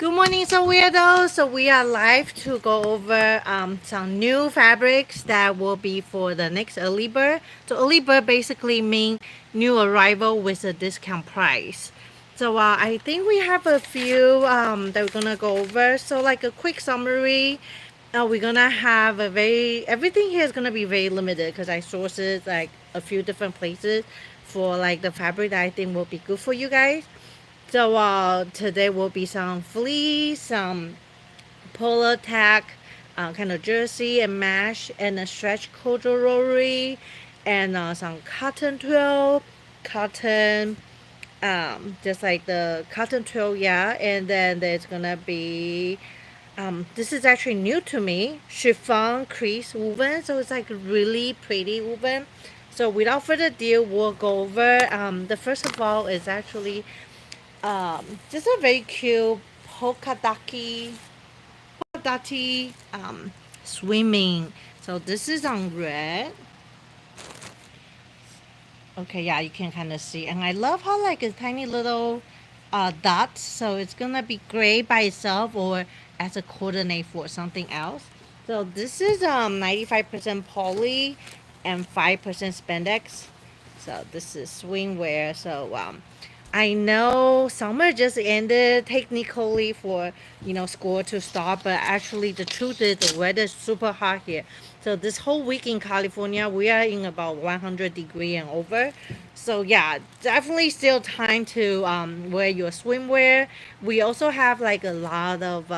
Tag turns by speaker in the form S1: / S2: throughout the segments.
S1: Good morning, Seweird. So we are live to go over some new fabrics that will be for the next early bird. So early bird basically mean new arrival with a discount price. So I think we have a few that we're gonna go over. So like a quick summary, we're gonna have a everything here is gonna be very limited because I sourced it like a few different places for like the fabric that I think will be good for you guys. So today will be some fleece, some polo tack, kind of jersey and mesh, and a stretch corduroy, and some cotton twill, cotton, just like the cotton twill, yeah. And then there's gonna be, this is actually new to me, chiffon crease woven. So it's like really pretty woven. So without further ado, we'll go over. The first of all is actually just a very cute polka dotty swimming. So this is on red. Okay, yeah, you can kind of see, and I love how like a tiny little dots. So it's gonna be gray by itself or as a coordinate for something else. So this is 95% poly and 5% spandex. So this is swimwear. So I know summer just ended technically for school to start, but actually the truth is the weather is super hot here. So this whole week in California, we are in about 100 degree and over. So yeah, definitely still time to wear your swimwear. We also have like a lot of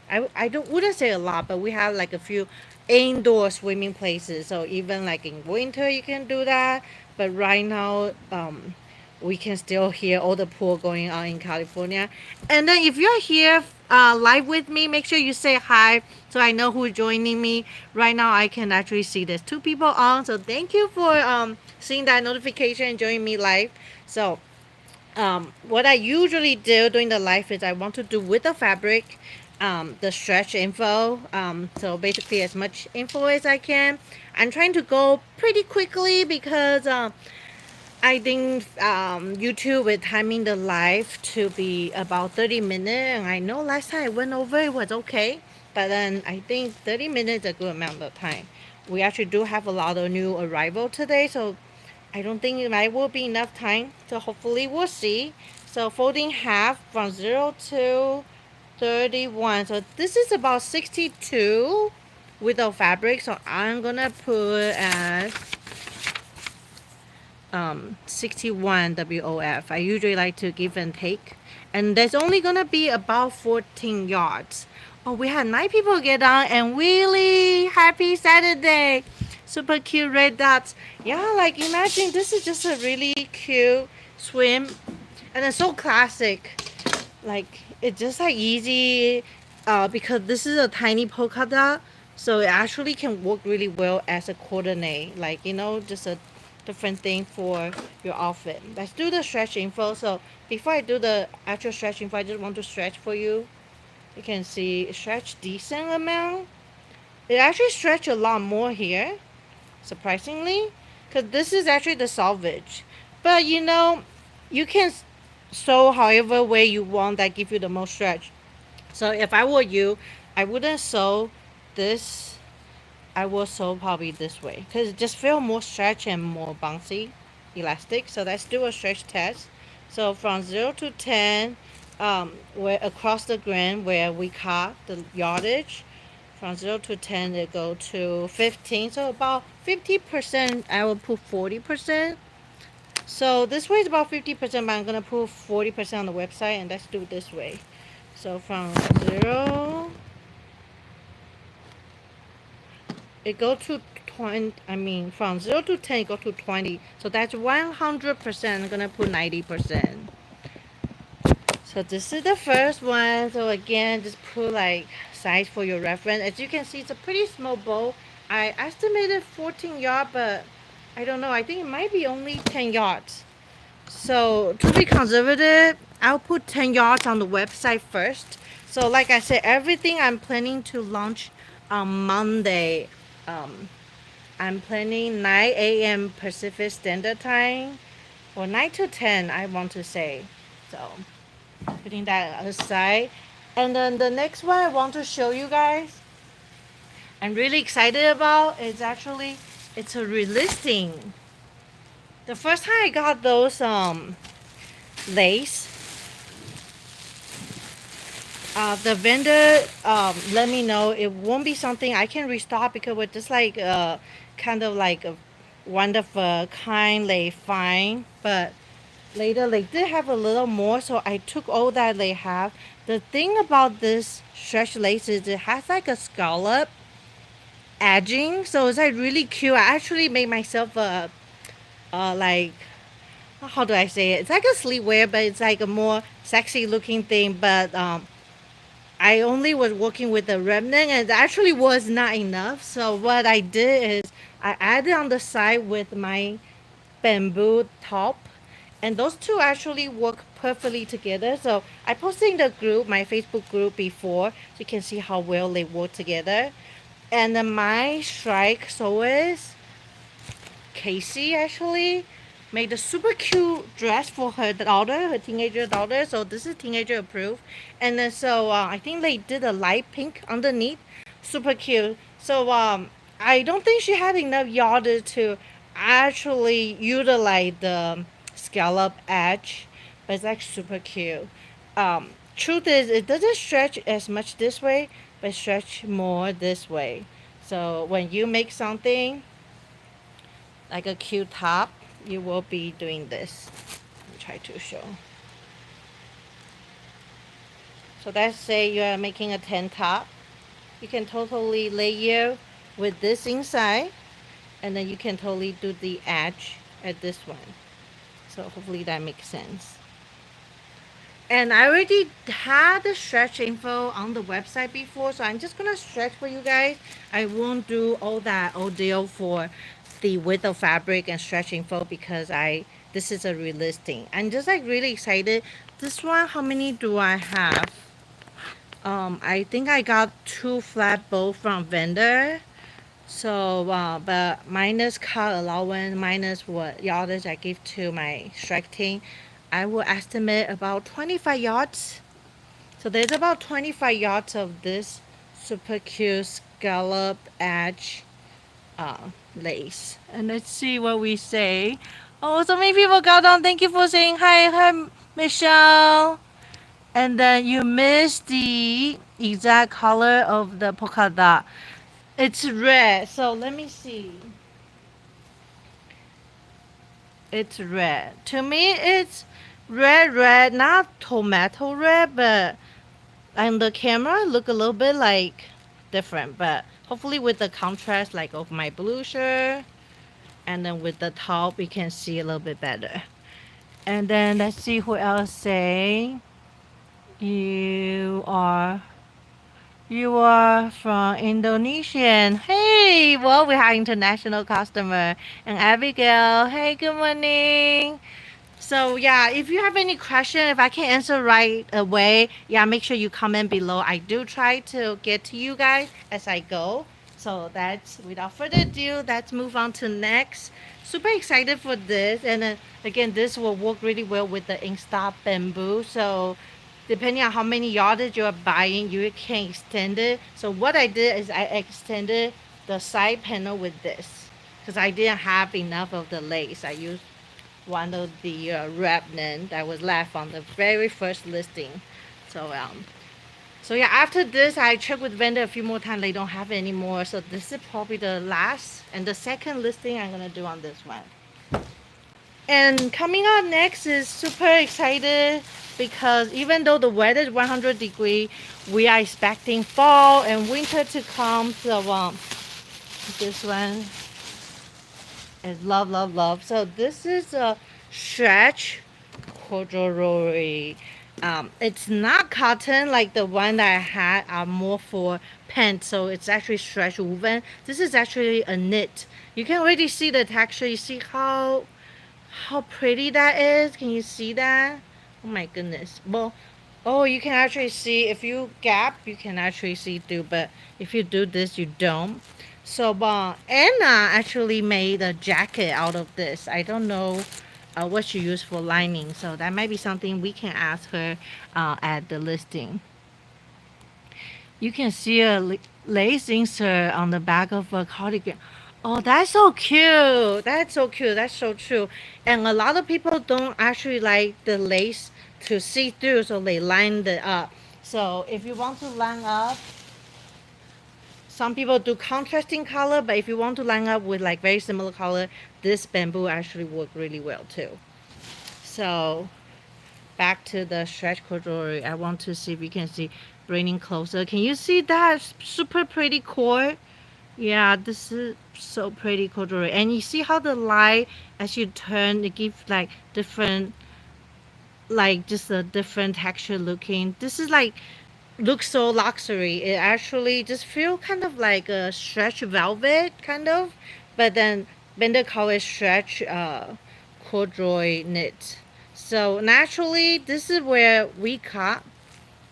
S1: I don't wouldn't say a lot, but we have like a few indoor swimming places. So even like in winter you can do that. But right now, we can still hear all the pool going on in California. And then if you're here live with me, make sure you say hi so I know who's joining me. Right now, I can actually see there's two people on. So thank you for seeing that notification and joining me live. So what I usually do during the live is I want to do with the fabric, the stretch info. So basically as much info as I can. I'm trying to go pretty quickly because I think YouTube is timing the live to be about 30 minutes. And I know last time I went over it was okay. But then I think 30 minutes is a good amount of time. We actually do have a lot of new arrival today. So I don't think it might will be enough time. So hopefully we'll see. So folding half from 0 to 31. So this is about 62 without fabric. So I'm going to put as 61 WOF. I usually like to give and take. And there's only gonna be about 14 yards. Oh, we had 9 people get on, and really happy Saturday. Super cute red dots. Yeah, like imagine this is just a really cute swim, and it's so classic. Like it's just like easy, because this is a tiny polka dot, so it actually can work really well as a coordinate. Like just a different thing for your outfit. Let's do the stretch info. So before I do the actual stretch info, I just want to stretch for you. You can see it stretch decent amount. It actually stretch a lot more here, surprisingly, because this is actually the salvage. But you can sew however way you want that give you the most stretch. So if I were you, I wouldn't sew this. I will sew probably this way because it just feel more stretch and more bouncy, elastic. So let's do a stretch test. So from 0 to 10, where across the grain where we cut the yardage, from 0 to 10 they go to 15. So about 50%. I will put 40%. So this way is about 50%, but I'm gonna put 40% on the website, and let's do it this way. So from 0, it go to 20. I mean, from 0 to 10, it go to 20. So that's 100%. I'm gonna put 90%. So this is the first one. So again, just put like size for your reference. As you can see, it's a pretty small bow. I estimated 14 yards, but I don't know. I think it might be only 10 yards. So to be conservative, I'll put 10 yards on the website first. So like I said, everything I'm planning to launch on Monday. I'm planning 9 a.m. Pacific Standard Time, or 9 to 10, I want to say. So putting that aside, And then the next one I want to show you guys, I'm really excited about, is actually, it's a relisting. The first time I got those lace, the vendor let me know it won't be something I can restock because we're just like kind of like a one of a kind they find, but later they did have a little more, so I took all that they have. The thing about this stretch lace is it has like a scallop edging, so it's like really cute. I actually made myself a like, how do I say it? It's like a sleepwear, but it's like a more sexy looking thing. But I only was working with the remnant, and it actually was not enough. So what I did is I added on the side with my bamboo top, and those two actually work perfectly together. So I posted in the group, my Facebook group before, so you can see how well they work together. And then my strike sewers, Casey actually made a super cute dress for her daughter, her teenager daughter. So this is teenager approved. And then so I think they did a light pink underneath, super cute. So I don't think she had enough yardage to actually utilize the scallop edge, but it's like super cute. Truth is, it doesn't stretch as much this way, but stretch more this way. So when you make something like a cute top, you will be doing this. Let me try to show. So let's say you are making a tent top. You can totally layer with this inside, and then you can totally do the edge at this one. So hopefully that makes sense. And I already had the stretch info on the website before, so I'm just gonna stretch for you guys. I won't do all that ordeal for the width of fabric and stretch info because this is a relisting. I'm just like really excited. This one, how many do I have? I think I got 2 flat bow from vendor. So, but minus car allowance, minus what yardage I give to my strike team, I will estimate about 25 yards. So there's about 25 yards of this super cute scallop edge lace. And let's see what we say. Oh, so many people got on. Thank you for saying hi. Hi, Michelle. And then you missed the exact color of the polka dot. It's red. So let me see. It's red. To me, it's red, not tomato red, but on the camera, look a little bit like different. But hopefully, with the contrast, like of my blue shirt, and then with the top, we can see a little bit better. And then let's see who else say you are. You are from Indonesian. Hey, well, we have international customer. And Abigail, hey, good morning. So yeah, if you have any question, if I can answer right away, yeah, make sure you comment below. I do try to get to you guys as I go. So that's without further ado, let's move on to next. Super excited for this, and then again, this will work really well with the Inkstop bamboo. So depending on how many yardage you're buying, you can extend it. So what I did is I extended the side panel with this because I didn't have enough of the lace. I used one of the remnant that was left on the very first listing. So yeah, after this, I checked with vendor a few more times. They don't have it anymore. So this is probably the last and the second listing I'm gonna do on this one. And coming up next is super excited because even though the weather is 100-degree, we are expecting fall and winter to come. So this one is love, love, love. So this is a stretch corduroy. It's not cotton like the one that I had are more for pants, so it's actually stretch woven. This is actually a knit. You can already see the texture. You see how pretty that is. Can you see that? Oh my goodness. Well, oh, you can actually see if you gap, you can actually see through, but if you do this, you don't. So Anna actually made a jacket out of this. I don't know what she used for lining, so that might be something we can ask her at the listing. You can see a lace insert on the back of a cardigan. Oh, that's so cute. That's so cute. That's so true. And a lot of people don't actually like the lace to see through, so they line it up. So if you want to line up, some people do contrasting color, but if you want to line up with like very similar color, this bamboo actually work really well too. So back to the stretch corduroy. I want to see if you can see, bringing closer. Can you see that super pretty cord? Yeah, this is so pretty corduroy. And you see how the light, as you turn, it gives like different, like just a different texture looking. This is like, looks so luxury. It actually just feel kind of like a stretch velvet kind of, but then Bender call it stretch corduroy knit. So naturally, this is where we cut.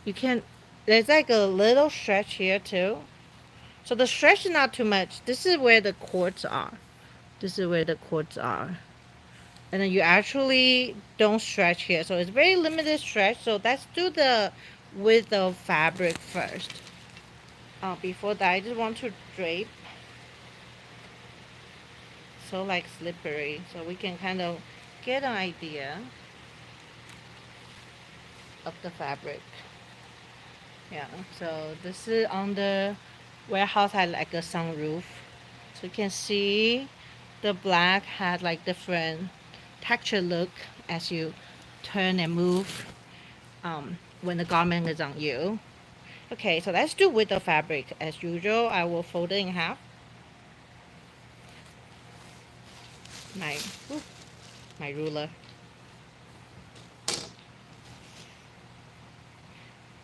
S1: You can, there's like a little stretch here too. So the stretch is not too much. This is where the cords are. This is where the cords are. And then you actually don't stretch here. So it's very limited stretch. So let's do the width of fabric first. Before that, I just want to drape. So like slippery. So we can kind of get an idea of the fabric. Yeah, so this is on the warehouse had like a sunroof. So you can see the black had like different texture look as you turn and move when the garment is on you. Okay, so let's do with the fabric. As usual, I will fold it in half. My, my ruler.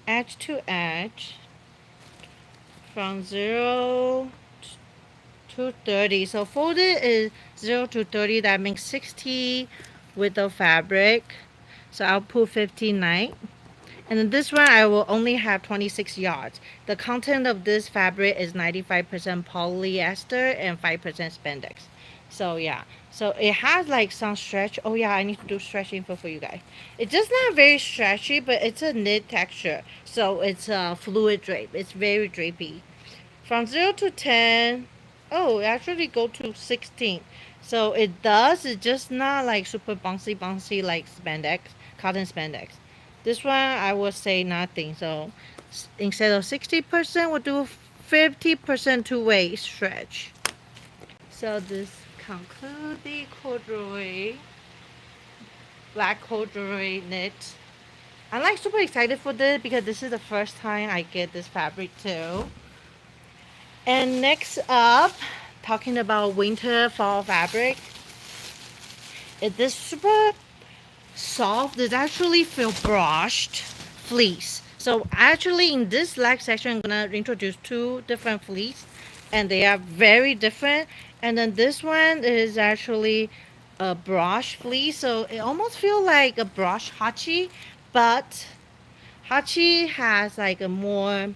S1: Edge to edge from 0 to 30. So folded is 0 to 30. That makes 60 with the fabric. So I'll put 59. And then this one, I will only have 26 yards. The content of this fabric is 95% polyester and 5% spandex. So yeah, so it has like some stretch. Oh yeah, I need to do stretch info for you guys. It's just not very stretchy, but it's a knit texture. So it's a fluid drape. It's very drapey. From 0 to 10, oh, it actually go to 16. So it does, it's just not like super bouncy like spandex, cotton spandex. This one, I would say nothing. So instead of 60%, we'll do 50% two-way stretch. So this concludes the corduroy, black corduroy knit. I'm like super excited for this because this is the first time I get this fabric too. And next up, talking about winter fall fabric. This super soft. It actually feel brushed fleece. So actually in this leg section, I'm gonna introduce two different fleece, and they are very different. And then this one is actually a brush fleece, so it almost feel like a brush hachi, but hachi has like a more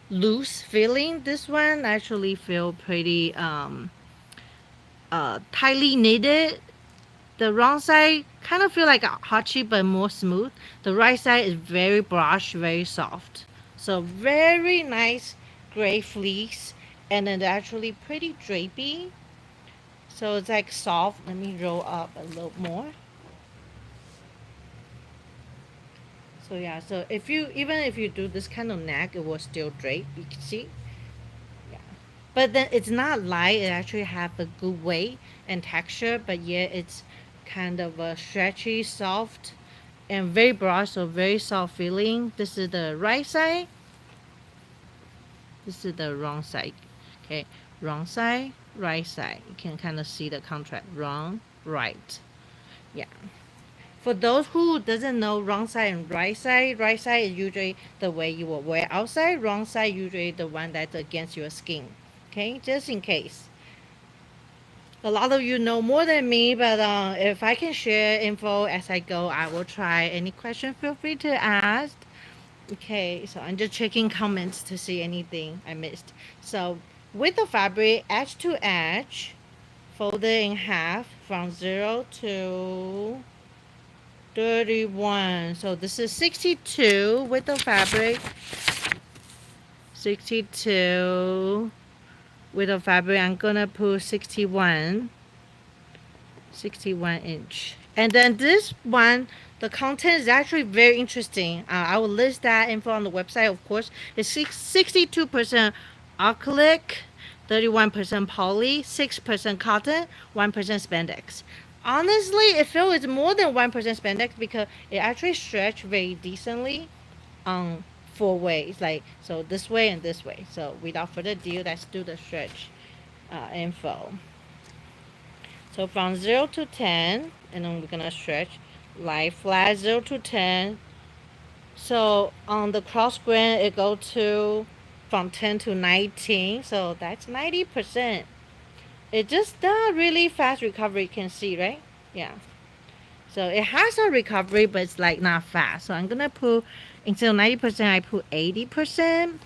S1: loose feeling. This one actually feel pretty tightly knitted. The wrong side kind of feel like a hachi but more smooth. The right side is very brush, very soft. So very nice gray fleece, and then they're actually pretty drapey. So it's like soft. Let me roll up a little more. So yeah, so if you, even if you do this kind of neck, it will still drape. You can see. Yeah. But then it's not light. It actually have a good weight and texture, but yeah, it's kind of a stretchy, soft, and very broad, so very soft feeling. This is the right side. This is the wrong side. Okay, wrong side, right side. You can kind of see the contrast. Wrong, right. Yeah. For those who doesn't know wrong side and right side is usually the way you will wear outside. Wrong side usually the one that's against your skin. Okay, just in case. A lot of you know more than me, but if I can share info as I go, I will try. Any question, feel free to ask. Okay, so I'm just checking comments to see anything I missed. So with the fabric, edge to edge, fold it in half from 0 to 31. So this is 62 with the fabric. 62 with a fabric. I'm gonna put 61 inch. And then this one, the content is actually very interesting. I will list that info on the website, of course. It's 62% acrylic, 31% poly, 6% cotton, 1% spandex. Honestly, it feels it's more than 1% spandex because it actually stretch very decently on 4 ways. Like, so this way and this way. So without further ado, let's do the stretch info. So from 0 to 10, and then we're gonna stretch lie flat 0 to 10. So on the cross grain, it go to from 10 to 19. So that's 90%. It just not really fast recovery, you can see, right? Yeah. So it has a recovery, but it's like not fast. So I'm gonna put, instead of 90%, I put 80%.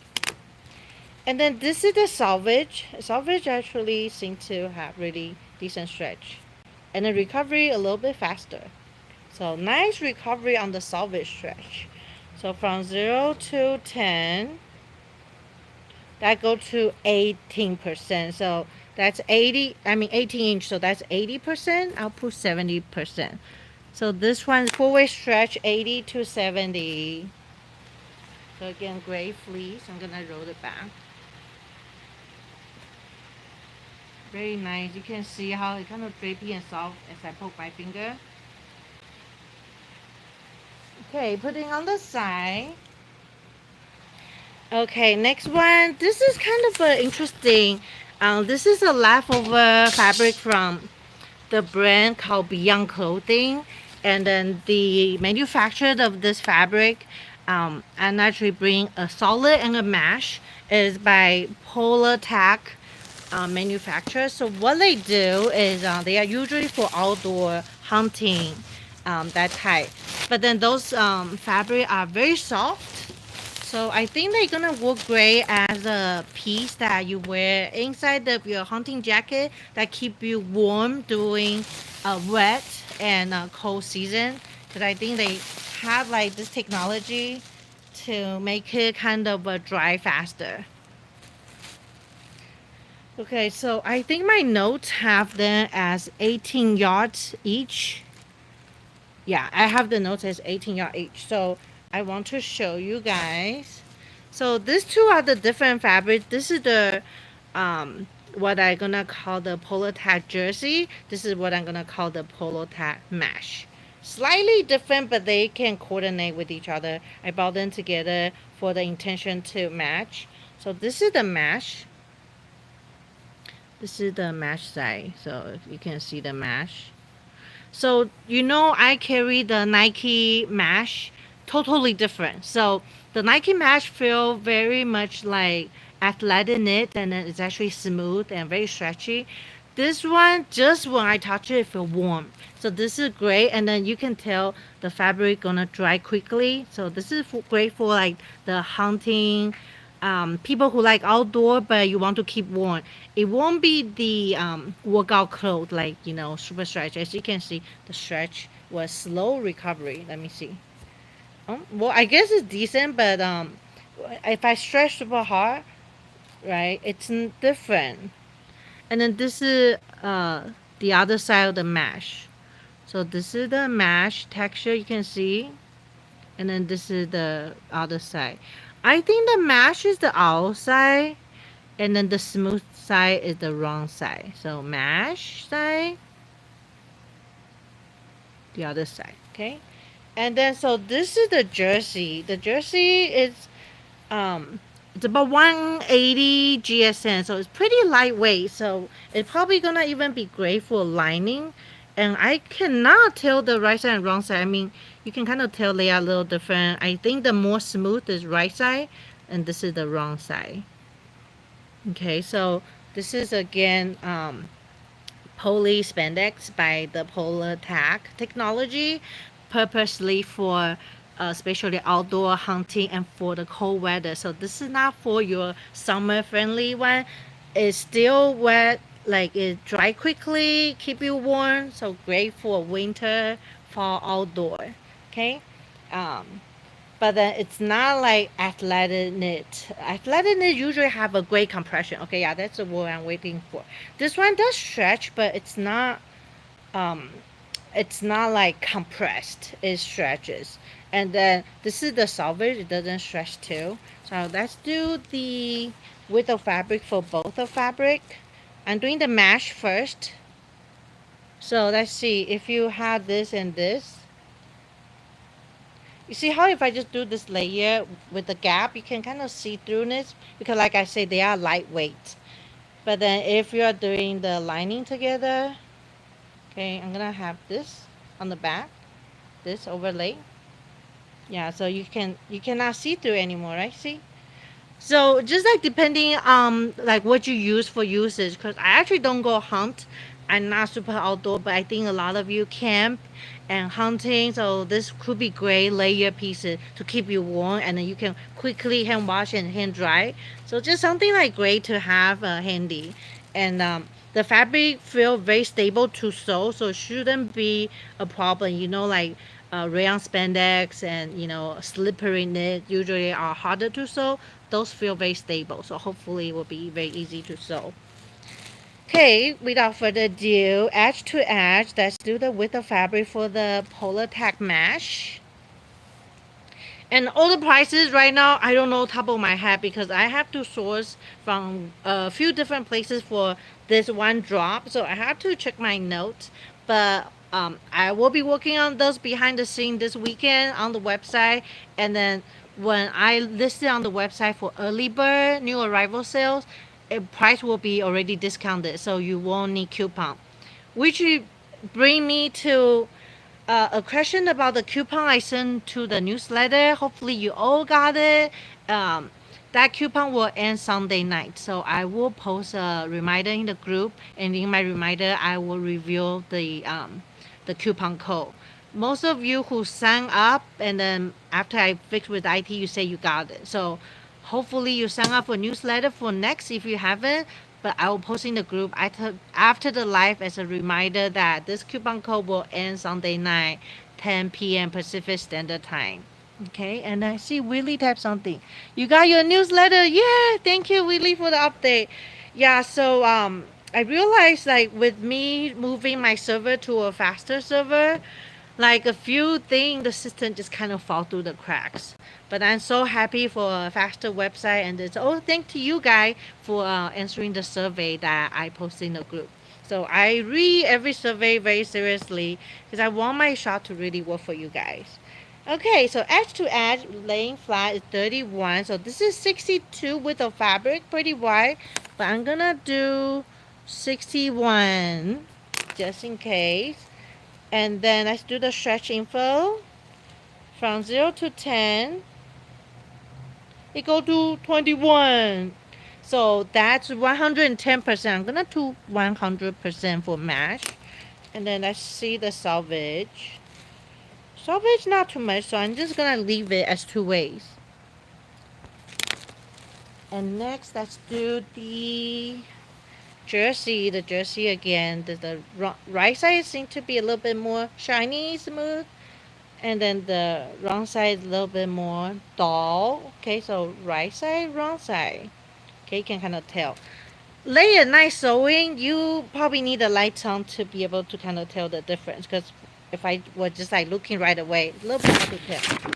S1: And then this is the salvage. Salvage actually seems to have really decent stretch. And the recovery a little bit faster. So nice recovery on the salvage stretch. So from 0 to 10, that go to 18%. So that's 18 inch. So that's 80%. I'll put 70%. So this one, 4-way stretch, 80 to 70. So again, gray fleece. I'm gonna roll it back. Very nice. You can see how it kind of drapey and soft as I poke my finger. Okay, putting on the side. Okay, next one. This is kind of interesting. This is a leftover fabric from the brand called Beyond Clothing, and then the manufacturer of this fabric, and actually bring a solid and a mesh, is by Polar Tack manufacturer. So what they do is they are usually for outdoor hunting, that type. But then those fabric are very soft. So I think they're gonna work great as a piece that you wear inside of your hunting jacket that keep you warm during wet and cold season. Because I think they have like this technology to make it kind of dry faster. Okay, so I think my notes have them as 18 yards each. Yeah, I have the notes as 18 yards each. So I want to show you guys. So these two are the different fabrics. This is the what I'm gonna call the Polo Tack jersey. This is what I'm gonna call the Polo Tack mesh. Slightly different, but they can coordinate with each other. I bought them together for the intention to match. So this is the mesh. This is the mesh side. So you can see the mesh. So you know I carry the Nike mesh, totally different. So the Nike mesh feel very much like athletic knit, and then it's actually smooth and very stretchy. This one, just when I touch it, it feel warm. So this is great, and then you can tell the fabric gonna dry quickly. So this is great for like the hunting, people who like outdoor but you want to keep warm. It won't be the workout clothes like super stretch. As you can see, the stretch was slow recovery. Let me see. Well, I guess it's decent, but if I stretch super hard, right, it's different. And then this is the other side of the mesh. So this is the mesh texture you can see, and then this is the other side. I think the mesh is the outside, and then the smooth side is the wrong side. So mesh side, the other side, okay? And then so this is the jersey. The jersey is it's about 180 GSM, so it's pretty lightweight. So it's probably gonna even be great for lining. And I cannot tell the right side and wrong side. I mean, you can kind of tell they are a little different. I think the more smooth is right side, and this is the wrong side. Okay, so this is again poly spandex by the Polar Tack technology, purposely for especially outdoor hunting and for the cold weather. So this is not for your summer friendly one. It's still wet, like it dry quickly, keep you warm. So great for winter, fall outdoor. Okay. But but then it's not like athletic knit. Athletic knit usually have a great compression. Okay, yeah, that's the word I'm waiting for. This one does stretch, but um it's not like compressed. It stretches. And then this is the selvage. It doesn't stretch too. So let's do the width of fabric for both of fabric. I'm doing the mesh first. So let's see if you have this and this. You see how if I just do this layer with the gap, you can kind of see through this because like I say, they are lightweight. But then if you're doing the lining together, okay, I'm gonna have this on the back, this overlay. Yeah, so you cannot see through anymore, right? See? So just like depending like what you use for usage, because I actually don't go hunt. I'm not super outdoor, but I think a lot of you camp and hunting. So this could be great layer pieces to keep you warm, and then you can quickly hand wash and hand dry. So just something like great to have handy, and the fabric feel very stable to sew, so it shouldn't be a problem. You know, like rayon spandex and slippery knit usually are harder to sew. Those feel very stable, so hopefully it will be very easy to sew. Okay, without further ado, edge to edge, let's do the width of fabric for the Polar Tack mesh. And all the prices right now, I don't know top of my head because I have to source from a few different places for this one drop. So I have to check my notes. But I will be working on those behind the scene this weekend on the website. And then when I list it on the website for early bird, new arrival sales, price will be already discounted. So you won't need coupon. Which bring me to a question about the coupon I sent to the newsletter. Hopefully you all got it. That coupon will end Sunday night, so I will post a reminder in the group, and in my reminder I will reveal the coupon code. Most of you who sign up and then after I fix with IT, you say you got it. So hopefully you sign up for newsletter for next if you haven't. But I will post in the group after the live as a reminder that this coupon code will end Sunday night, 10 p.m. Pacific Standard Time. Okay, and I see Willie type something. You got your newsletter? Yeah, thank you, Willie, for the update. Yeah, so I realized like with me moving my server to a faster server, like a few things the system just kind of fall through the cracks. But I'm so happy for a faster website, and it's all thanks to you guys for answering the survey that I posted in the group. So I read every survey very seriously because I want my shop to really work for you guys. Okay, so edge to edge laying flat is 31. So this is 62 width of fabric, pretty wide, but I'm gonna do 61 just in case. And then let's do the stretch info from 0 to 10. It go to 21. So that's 110%. I'm gonna do 100% for mesh. And then let's see the selvage. Selvage not too much, so I'm just gonna leave it as two ways. And next, let's do the jersey. The jersey again. The right side seems to be a little bit more shiny, smooth. And then the wrong side a little bit more dull. Okay, so right side, wrong side. Okay, you can kind of tell. Late at night sewing, you probably need a light on to be able to kind of tell the difference. Because if I were just like looking right away, a little bit hard to tell.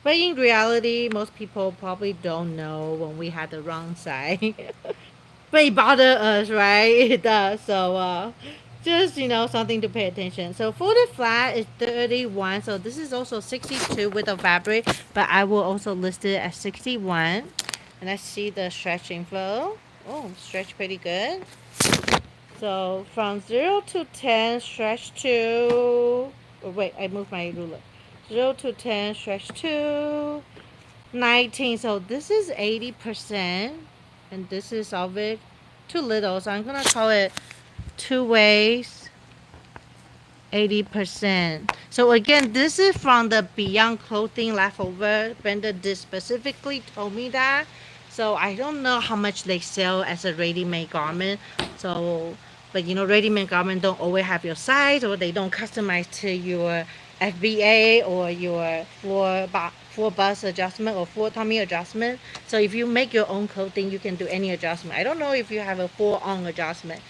S1: But in reality, most people probably don't know when we had the wrong side. But it bothers us, right? It does. So, just something to pay attention. So for the flat is 31. So this is also 62 with the fabric, but I will also list it as 61. And let's see the stretch info. Oh, stretch pretty good. So from 0 to 10, stretch to. Oh, wait, I moved my ruler. 0 to 10, stretch to 19. So this is 80%, and this is of it too little. So I'm gonna call it two ways, 80%. So again, this is from the Beyond Clothing leftover. Vendor did specifically told me that. So I don't know how much they sell as a ready-made garment. So But ready-made garment don't always have your size, or they don't customize to your FBA or your floor bust adjustment or floor tummy adjustment. So if you make your own clothing, you can do any adjustment. I don't know if you have a full on adjustment.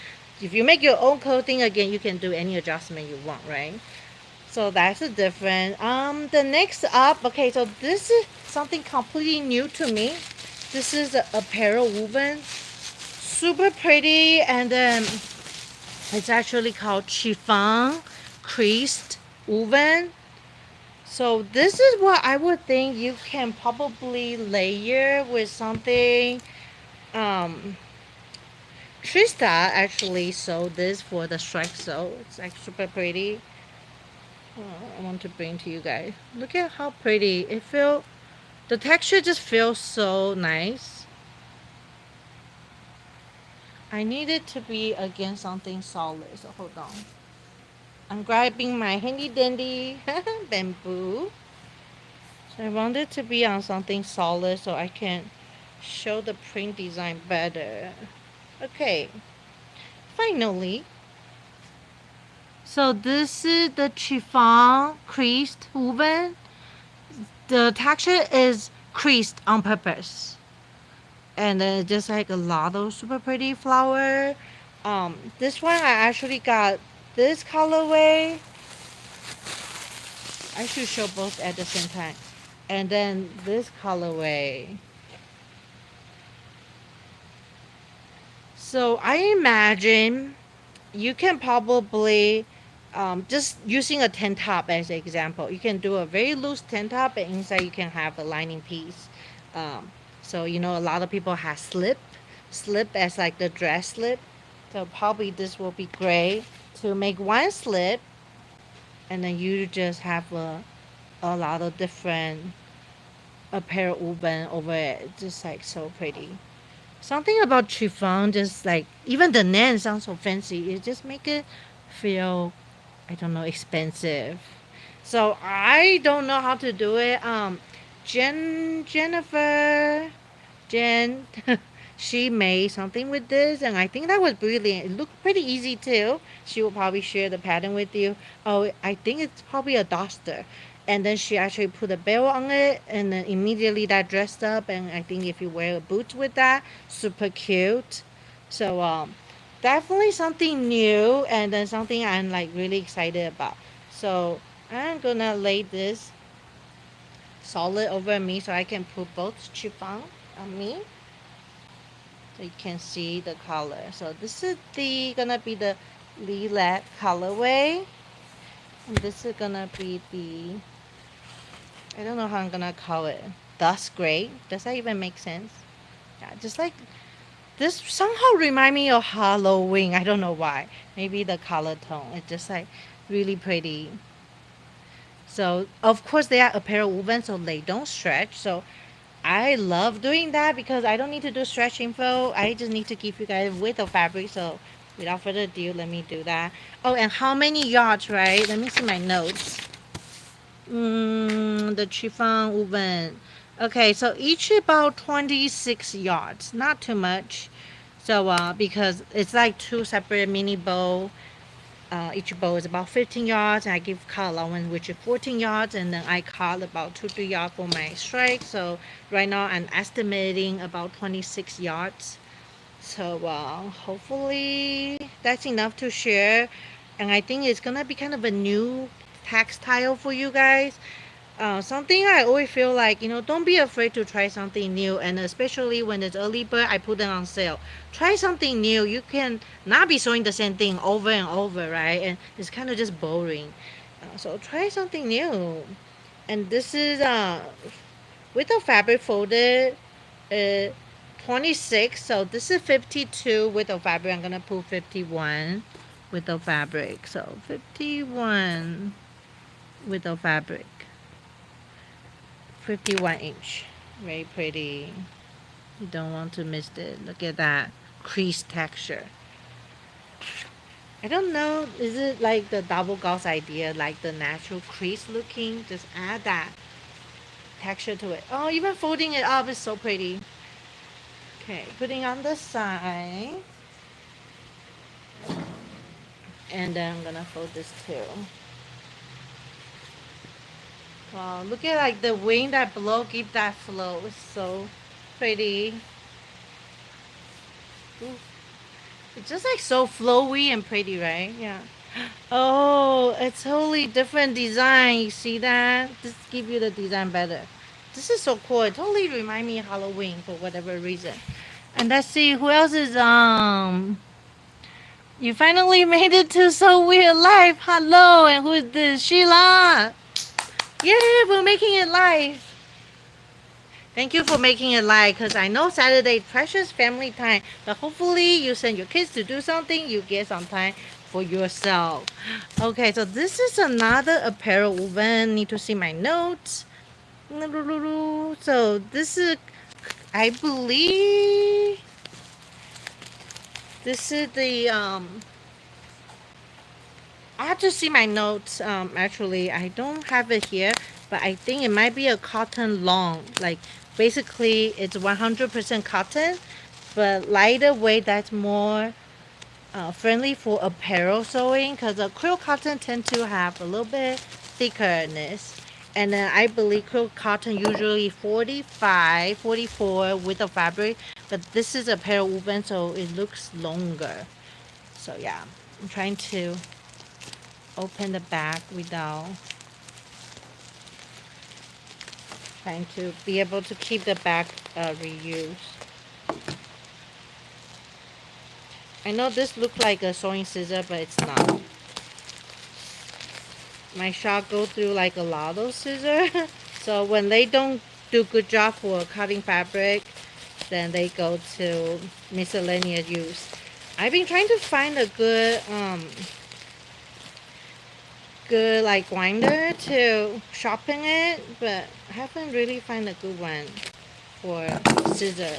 S1: If you make your own clothing, again, you can do any adjustment you want, right? So that's a different. The next up, okay, so this is something completely new to me. This is a apparel woven, super pretty, and then it's actually called chiffon creased woven. So this is what I would think you can probably layer with something. Um, Trista actually sold this for the strike sew. It's like super pretty. I want to bring to you guys. Look at how pretty it feels. The texture just feels so nice. I need it to be against something solid, so hold on. I'm grabbing my handy dandy bamboo. So I want it to be on something solid so I can show the print design better. Okay, finally. So this is the chiffon creased woven. The texture is creased on purpose. And then just like a lot of super pretty flower. This one I actually got this colorway. I should show both at the same time. And then this colorway. So I imagine you can probably just using a tank top as an example. You can do a very loose tank top, and inside you can have a lining piece. Um, so a lot of people have slip as like the dress slip. So probably this will be great to make one slip, and then you just have a lot of different apparel woven over it. Just like so pretty. Something about chiffon, just like even the name sounds so fancy. It just make it feel, I don't know, expensive. So I don't know how to do it. Jen, she made something with this, and I think that was brilliant. It looked pretty easy too. She will probably share the pattern with you. Oh, I think it's probably a duster. And then she actually put a bell on it, and then immediately that dressed up. And I think if you wear boots with that, super cute. So definitely something new, and then something I'm like really excited about. So I'm gonna lay this solid over me so I can put both chiffon on me, so you can see the color. So this is the gonna be the lilac colorway, and this is gonna be the, I don't know how I'm gonna call it, dust gray. Does that even make sense? Yeah, just like this somehow remind me of Halloween. I don't know why. Maybe the color tone. It's just like really pretty. So of course they are apparel woven, so they don't stretch. So I love doing that because I don't need to do stretch info. I just need to give you guys width of fabric. So without further ado, let me do that. Oh, and how many yards, right? Let me see my notes. The chiffon woven. Okay, so each about 26 yards. Not too much. So because it's like two separate mini bow. Each bow is about 15 yards, and I give cut allowance, which is 14 yards, and then I cut about 2-3 yards for my strike. So right now I'm estimating about 26 yards. So hopefully that's enough to share, and I think it's gonna be kind of a new textile for you guys. Something I always feel like, don't be afraid to try something new, and especially when it's early bird, I put them on sale. Try something new. You can not be sewing the same thing over and over, right? And it's kind of just boring. So try something new. And this is with the fabric folded, uh, 26. So this is 52 with the fabric. I'm gonna put 51 with the fabric. So 51 with the fabric. 51-inch. Very pretty. You don't want to miss it. Look at that crease texture. I don't know, is it like the double gauze idea, like the natural crease looking? Just add that texture to it. Oh, even folding it up is so pretty. Okay, putting on the side. And then I'm gonna fold this too. Wow, look at like the wind that blow, give that flow. It's so pretty. Ooh. It's just like so flowy and pretty, right? Yeah. Oh, it's totally different design. You see that? This give you the design better. This is so cool. It totally remind me of Halloween for whatever reason. And let's see who else is you finally made it to So Weird Live. Hello, and who is this? Sheila. Yeah, we're making it live. Thank you for making it live because I know Saturday precious family time, but hopefully you send your kids to do something, you get some time for yourself. Okay, so this is another apparel woven. Need to see my notes. So this is, I believe, this is the I have to see my notes. Actually, I don't have it here, but I think it might be a cotton long. Like basically, it's 100% cotton, but lighter weight that's more friendly for apparel sewing. Because acrylic cotton tend to have a little bit thickerness, and then I believe acrylic cotton usually 45, 44 with the fabric, but this is apparel woven, so it looks longer. So yeah, I'm trying to open the back without trying to be able to keep the back reused. I know this looks like a sewing scissor, but it's not. My shop go through like a lot of scissors, so when they don't do good job for cutting fabric, then they go to miscellaneous use. I've been trying to find a good like grinder to sharpen it, but I haven't really found a good one for scissor.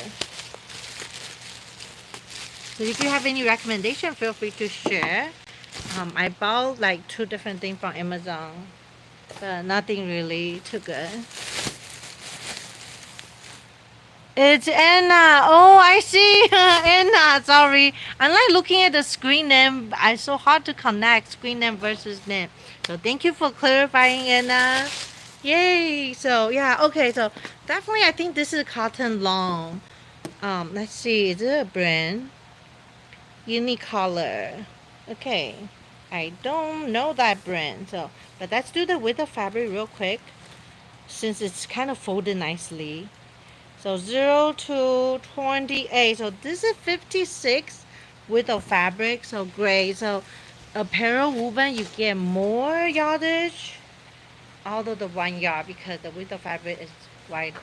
S1: So if you have any recommendation, feel free to share. I bought like 2 different things from Amazon, but nothing really too good. It's Anna. Oh, I see. Anna, sorry. I like looking at the screen name. It's so hard to connect screen name versus name. So thank you for clarifying, Anna. Yay. So yeah, okay. So definitely I think this is cotton long. Let's see. Is it a brand? Unicolor. Okay. I don't know that brand. So, but let's do the width of fabric real quick since it's kind of folded nicely. So 0 to 28. So this is 56 width of fabric. So great. So apparel woven, you get more yardage out of the 1 yard because the width of fabric is wider.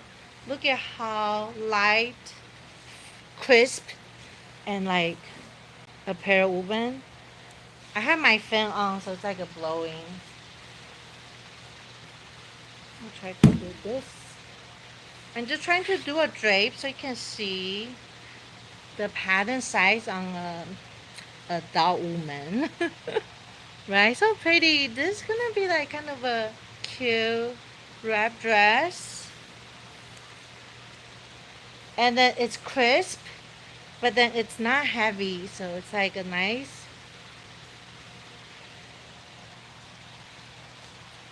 S1: Look at how light, crisp, and like apparel woven. I have my fan on, so it's like a blowing. I'll try to do this. I'm just trying to do a drape so you can see the pattern size on a adult woman. Right? So pretty. This is gonna be like kind of a cute wrap dress. And then it's crisp, but then it's not heavy, so it's like a nice,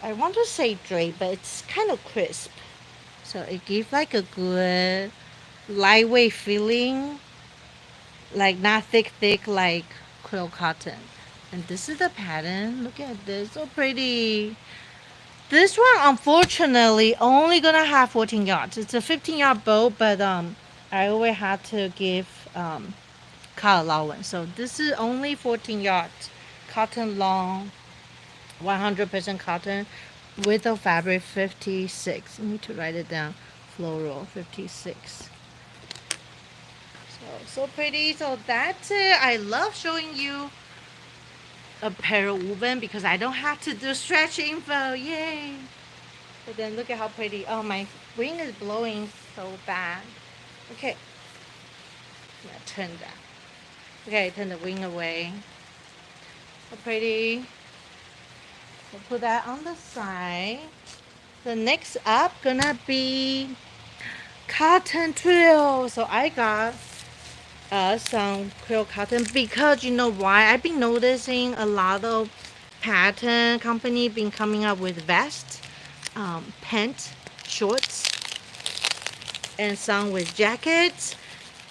S1: I want to say drape, but it's kind of crisp. So it gives like a good lightweight feeling, like not thick like quill cotton. And this is the pattern. Look at this, so pretty. This one unfortunately only gonna have 14 yards. It's a 15-yard boat, but I always had to give car allowance. So this is only 14 yards. Cotton long, 100% cotton, width of fabric 56. I need to write it down. Floral 56. So pretty. So that's it. I love showing you apparel woven because I don't have to do stretch info. Yay! But then look at how pretty. Oh, my wing is blowing so bad. Okay. I'm gonna turn that. Okay, turn the wing away. So pretty. So put that on the side. The next up gonna be cotton twill. So I got some quill cotton because you know why? I've been noticing a lot of pattern company been coming up with vests, pants, shorts, and some with jackets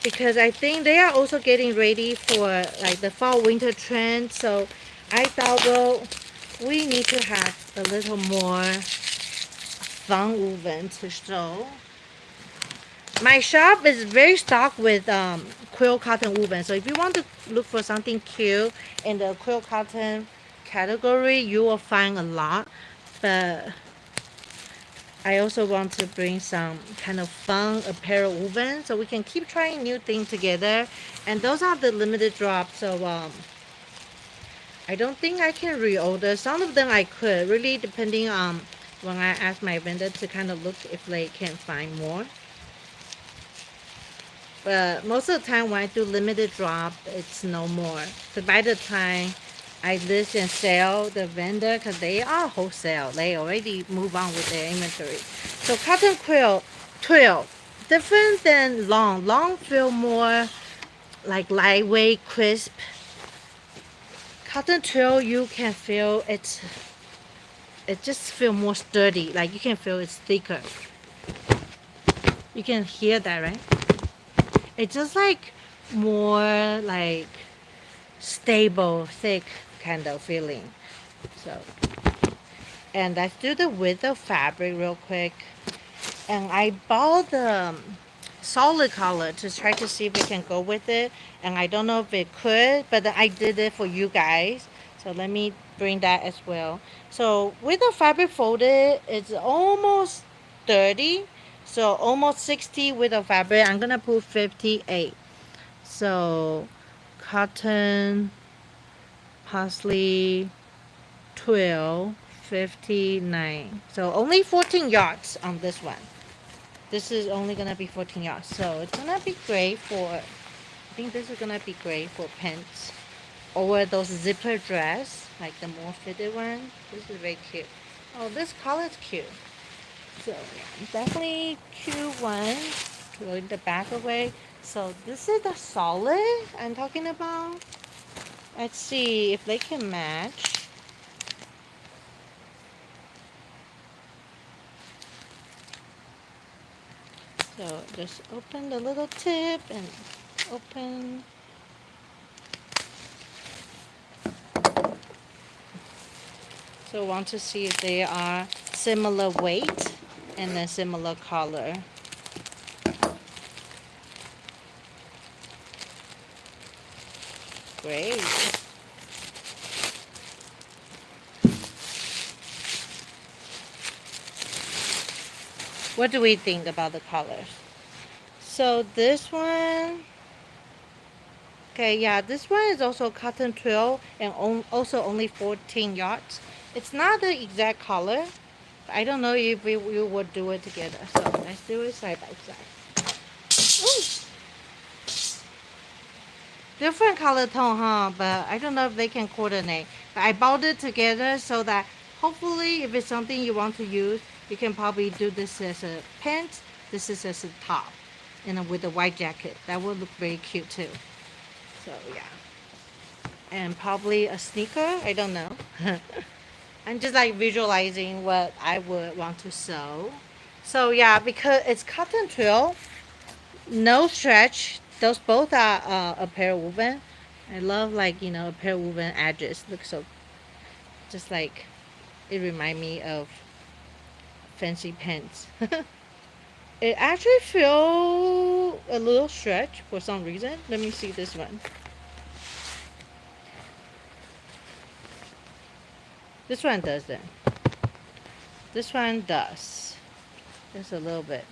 S1: because I think they are also getting ready for like the fall winter trend. So I thought, well, we need to have a little more fun woven to show. My shop is very stocked with quill cotton woven. So if you want to look for something cute in the quill cotton category, you will find a lot. But I also want to bring some kind of fun apparel woven so we can keep trying new things together. And those are the limited drops. So I don't think I can reorder. Some of them I could, really depending on when I ask my vendor to kind of look if they can find more. But most of the time when I do limited drop, it's no more. So by the time I list and sell the vendor, because they are wholesale, they already move on with their inventory. So cotton quill, twill, different than long. Long feel more like lightweight, crisp. Cotton twill, you can feel it just feel more sturdy. Like you can feel it's thicker. You can hear that, right? It's just like more like stable, thick kind of feeling. So, and let's do the width of fabric real quick. And I bought the solid color to try to see if it can go with it. And I don't know if it could, but I did it for you guys. So let me bring that as well. So with the fabric folded, it's almost 30. So almost 60 with the fabric. I'm gonna put 58. So cotton, parsley, twill, 59. So only 14 yards on this one. This is only gonna be 14 yards. So it's gonna be great for, I think this is gonna be great for pants or those zipper dress, like the more fitted one. This is very cute. Oh, this color is cute. So yeah, definitely cute one. Throwing the back away. So this is the solid I'm talking about. Let's see if they can match. So just open the little tip and open. So want to see if they are similar weight and a similar color. Great. What do we think about the colors? So this one, okay, yeah, this one is also cotton twill and also only 14 yards. It's not the exact color. I don't know if we would do it together. So let's do it side by side. Ooh. Different color tone, huh? But I don't know if they can coordinate. But I bought it together so that hopefully if it's something you want to use, you can probably do this as a pants. This is as a top. And with a white jacket. That would look very cute too. So yeah. And probably a sneaker. I don't know. I'm just like visualizing what I would want to sew. So yeah, because it's cotton twill, no stretch. Those both are a pair woven. I love like a pair woven edges. Look so, just like it remind me of fancy pants. It actually feel a little stretch for some reason. Let me see this one. This one doesn't. This one does. Just a little bit.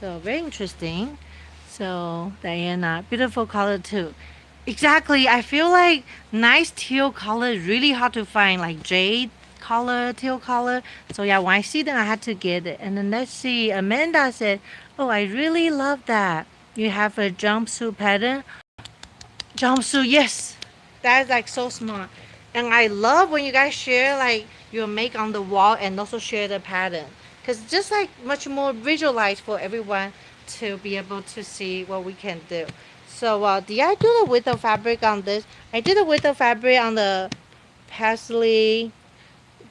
S1: So very interesting. So Diana, beautiful color too. Exactly. I feel like nice teal color is really hard to find, like jade color, teal color. So yeah, when I see them, I had to get it. And then let's see. Amanda said, "Oh, I really love that. You have a jumpsuit pattern. Jumpsuit, yes. That's like so smart. And I love when you guys share like your make on the wall and also share the pattern. Because just like much more visualized for everyone to be able to see what we can do. So did I do the width of fabric on this? I did the width of fabric on the Paisley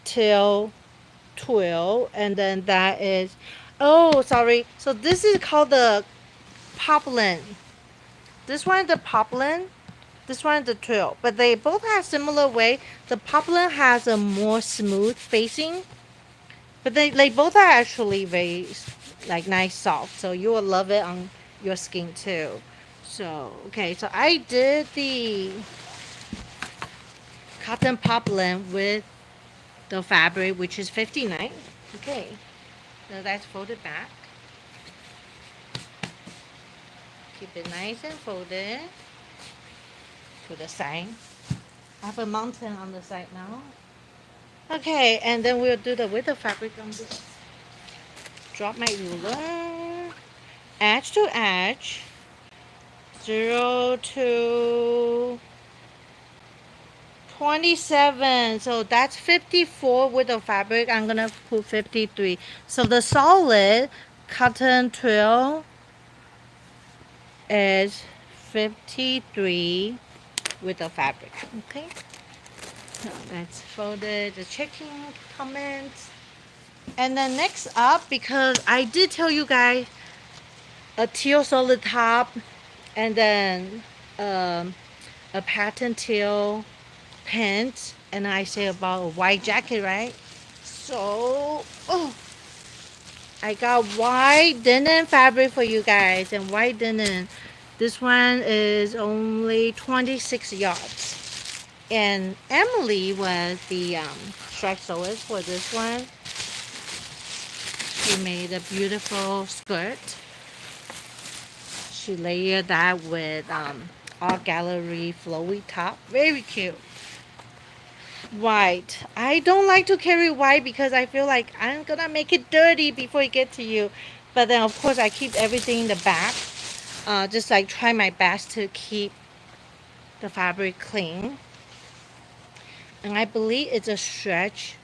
S1: till twill, and then that is, oh sorry, so this is called the poplin. This one is the poplin, this one is the twill, but they both have similar way. The poplin has a more smooth facing, but they both are actually very like nice soft, so you will love it on your skin too. So okay, so I did the cotton poplin with the fabric, which is 59. Okay, so that's folded back. Keep it nice and folded to the side. I have a mountain on the side now. Okay, and then we'll do the width of fabric on this. Drop my ruler, edge to edge, 0 to 27. So that's 54 width of fabric. I'm gonna put 53. So the solid cotton twill is 53 with the fabric. Okay, so that's folded, the checking comments. And then next up, because I did tell you guys a teal solid top and then a pattern teal pants, and I say about a white jacket, right? So I got white denim fabric for you guys, and white denim, this one is only 26 yards. And Emily was the stretch sewist for this one. She made a beautiful skirt. She layered that with art gallery flowy top. Very cute. White. I don't like to carry white because I feel like I'm gonna make it dirty before it get to you. But then of course I keep everything in the back. Just like try my best to keep the fabric clean. And I believe it's a stretch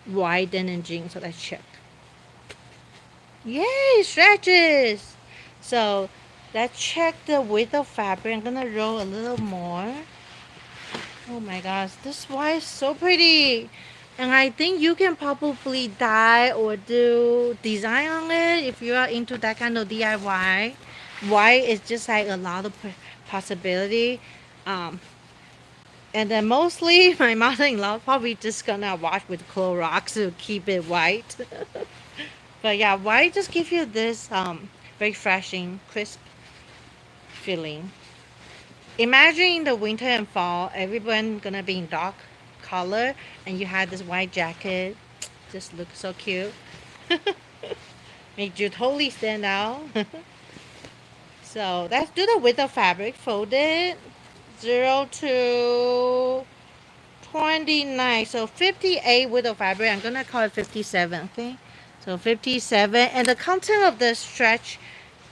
S1: white denim jeans, so let's check. Yay, stretches! So let's check the width of fabric. I'm gonna roll a little more. Oh my gosh, this white is so pretty. And I think you can probably dye or do design on it if you are into that kind of DIY. White is just like a lot of possibility. And then mostly my mother-in-law probably just gonna wash with Clorox to keep it white. But yeah, white just gives you this very refreshing, crisp feeling. Imagine in the winter and fall, everyone gonna be in dark color, and you have this white jacket. Just looks so cute. Make you totally stand out. So let's do the width of fabric. Fold it 0 to 29. So 58 width of fabric. I'm gonna call it 57. Okay. So 57, and the content of the stretch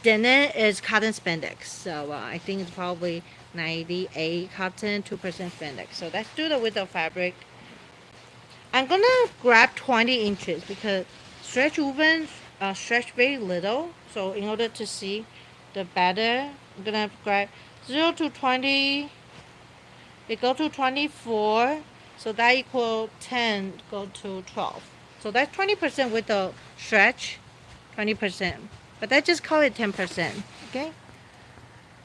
S1: denim is cotton spandex. So I think it's probably 98 cotton, 2% spandex. So let's do the width of fabric. I'm gonna grab 20 inches because stretch woven stretch very little. So in order to see the better, I'm gonna grab 0 to 20. It go to 24. So that equals 10 go to 12. So that's 20% with the stretch, 20%. But I just call it 10%, okay?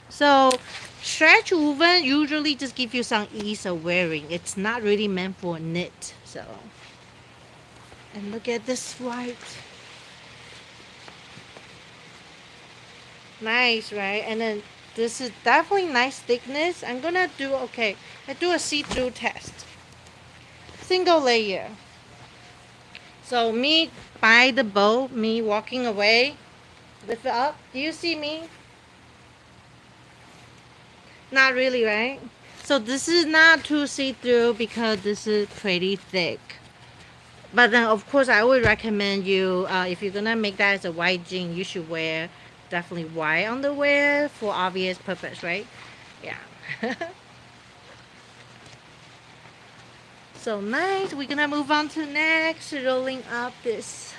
S1: So stretch woven usually just give you some ease of wearing. It's not really meant for knit, so. And look at this white. Nice, right? And then this is definitely nice thickness. I'm gonna do, okay, let's do a see-through test. Single layer. So me by the boat, me walking away, lift it up. Do you see me? Not really, right? So this is not too see-through because this is pretty thick. But then of course I would recommend you, if you're gonna make that as a white jean, you should wear definitely white underwear for obvious purpose, right? Yeah. So nice. We're gonna move on to next, rolling up this.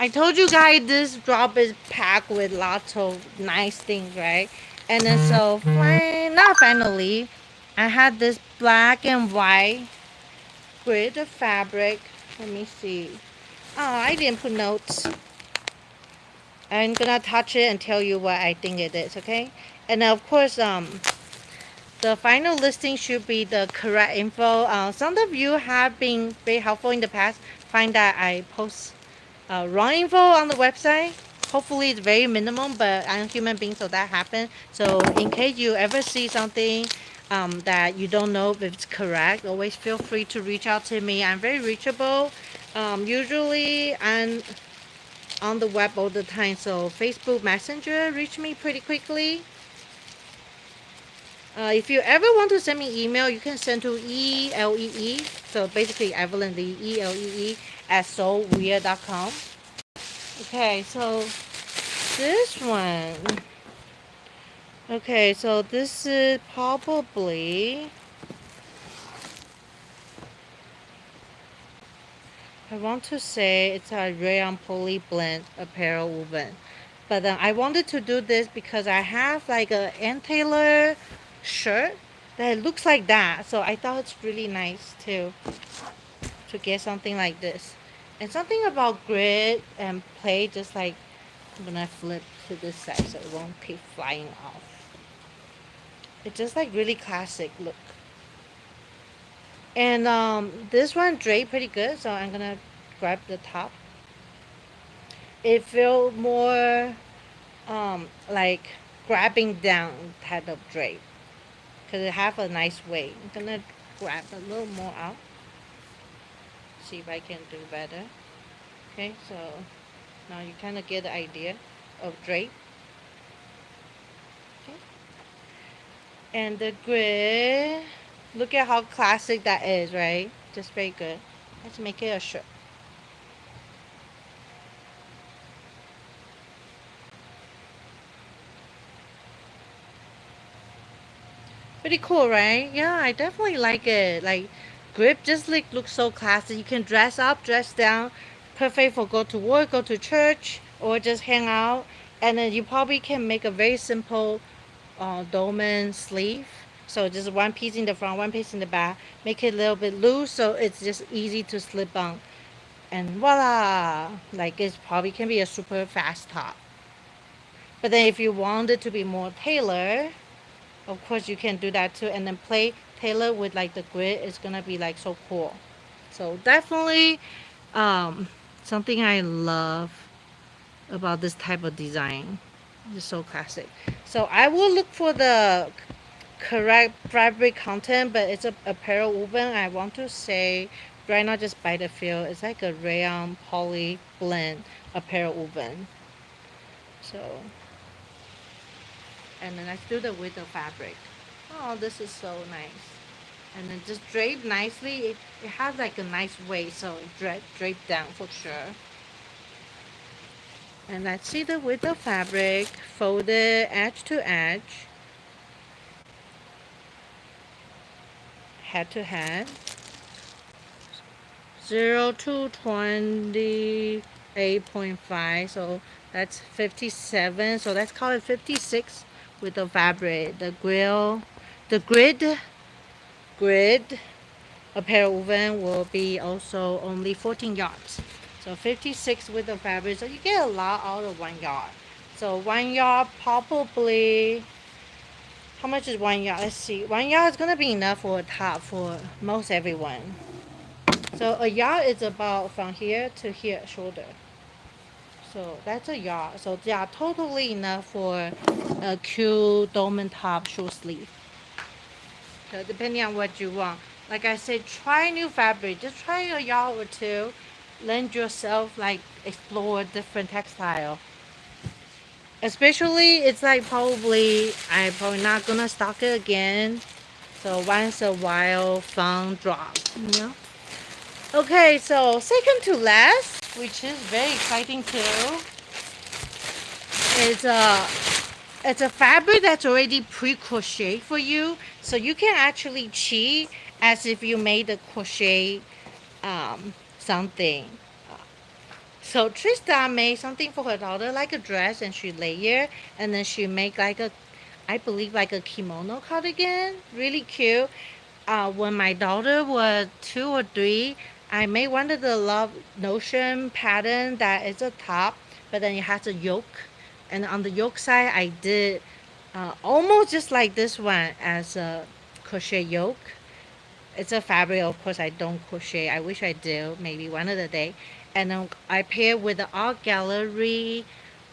S1: I told you guys this drop is packed with lots of nice things, right? And then so not finally, I had this black and white grid of fabric. Let me see. Oh, I didn't put notes. I'm gonna touch it and tell you what I think it is, okay? And then of course, the final listing should be the correct info. Some of you have been very helpful in the past. Find that I post wrong info on the website. Hopefully it's very minimum, but I'm a human being, so that happens. So in case you ever see something that you don't know if it's correct, always feel free to reach out to me. I'm very reachable. Usually I'm on the web all the time, so Facebook Messenger reach me pretty quickly. If you ever want to send me email, you can send to ELEE. So basically Evelyn Lee, ELEE at seweird.com. Okay, so this one. Okay, so this is probably, I want to say it's a rayon poly blend apparel woven. But I wanted to do this because I have like a Ann Taylor shirt that looks like that. So I thought it's really nice to get something like this. And something about grit and play, just like I'm gonna flip to this side so it won't keep flying off. It's just like really classic look. And this one draped pretty good, so I'm gonna grab the top. It feels more like grabbing down type of drape because it have a nice weight. I'm gonna grab a little more out. See if I can do better. Okay, so now you kind of get the idea of drape. Okay. And the grid, look at how classic that is, right? Just very good. Let's make it a shirt. Pretty cool, right? Yeah, I definitely like it. Like, grip just like looks so classy. You can dress up, dress down. Perfect for go to work, go to church, or just hang out. And then you probably can make a very simple dolman sleeve. So just one piece in the front, one piece in the back. Make it a little bit loose so it's just easy to slip on. And voila! Like it probably can be a super fast top. But then if you want it to be more tailored, of course you can do that too. And then play tailor with like the grid is gonna be like so cool. So definitely something I love about this type of design. It's so classic. So I will look for the correct fabric content, but it's a apparel woven. I want to say right now just by the feel, it's like a rayon poly blend apparel woven. So, and then let's do the width of fabric. Oh, this is so nice. And then just drape nicely. It has like a nice weight, so it drape down for sure. And let's see the width of fabric. Fold it edge to edge. Head to head. 0 to 28.5. So that's 57. So let's call it 56 with the fabric. The grid apparel woven will be also only 14 yards. So 56 with the fabric. So you get a lot out of 1 yard. So 1 yard probably, how much is 1 yard? Let's see. 1 yard is gonna be enough for a top for most everyone. So a yard is about from here to here, shoulder. So that's a yard. So they are totally enough for a cute dolman top short sleeve. So depending on what you want. Like I said, try new fabric. Just try a yard or two. Lend yourself like explore different textile. Especially it's like I'm probably not gonna stock it again. So once a while fun drop, you know? Okay, so second to last, which is very exciting too. It's a fabric that's already pre-crocheted for you, so you can actually cheat as if you made a crochet something. So Trista made something for her daughter, like a dress, and she layer, and then she make like a, I believe like a kimono cardigan, really cute. When my daughter was 2 or 3, I made one of the love notion pattern that is a top, but then it has a yoke, and on the yoke side I did almost just like this one as a crochet yoke. It's a fabric, of course. I don't crochet. I wish I do, maybe one of the day. And then I pair with the art gallery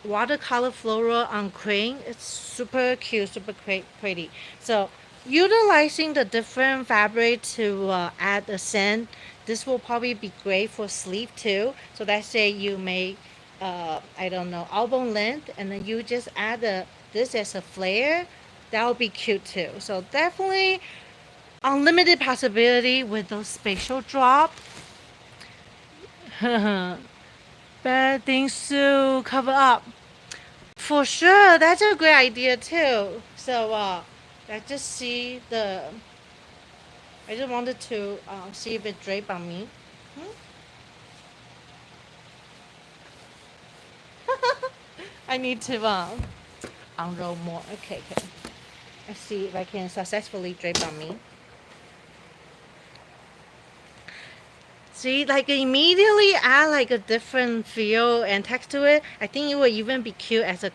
S1: watercolor floral on cream. It's super cute, super pretty. So utilizing the different fabric to add a scent. This will probably be great for sleeve too. So let's say you make I don't know, elbow length, and then you just add this as a flare. That would be cute too. So definitely unlimited possibility with those spatial drop. Bad things to cover up. For sure, that's a great idea too. So let's just see the. I just wanted to see if it drape on me. Hmm? I need to unroll more. Okay, okay. Let's see if I can successfully drape on me. See, like immediately add like a different feel and text to it. I think it would even be cute as a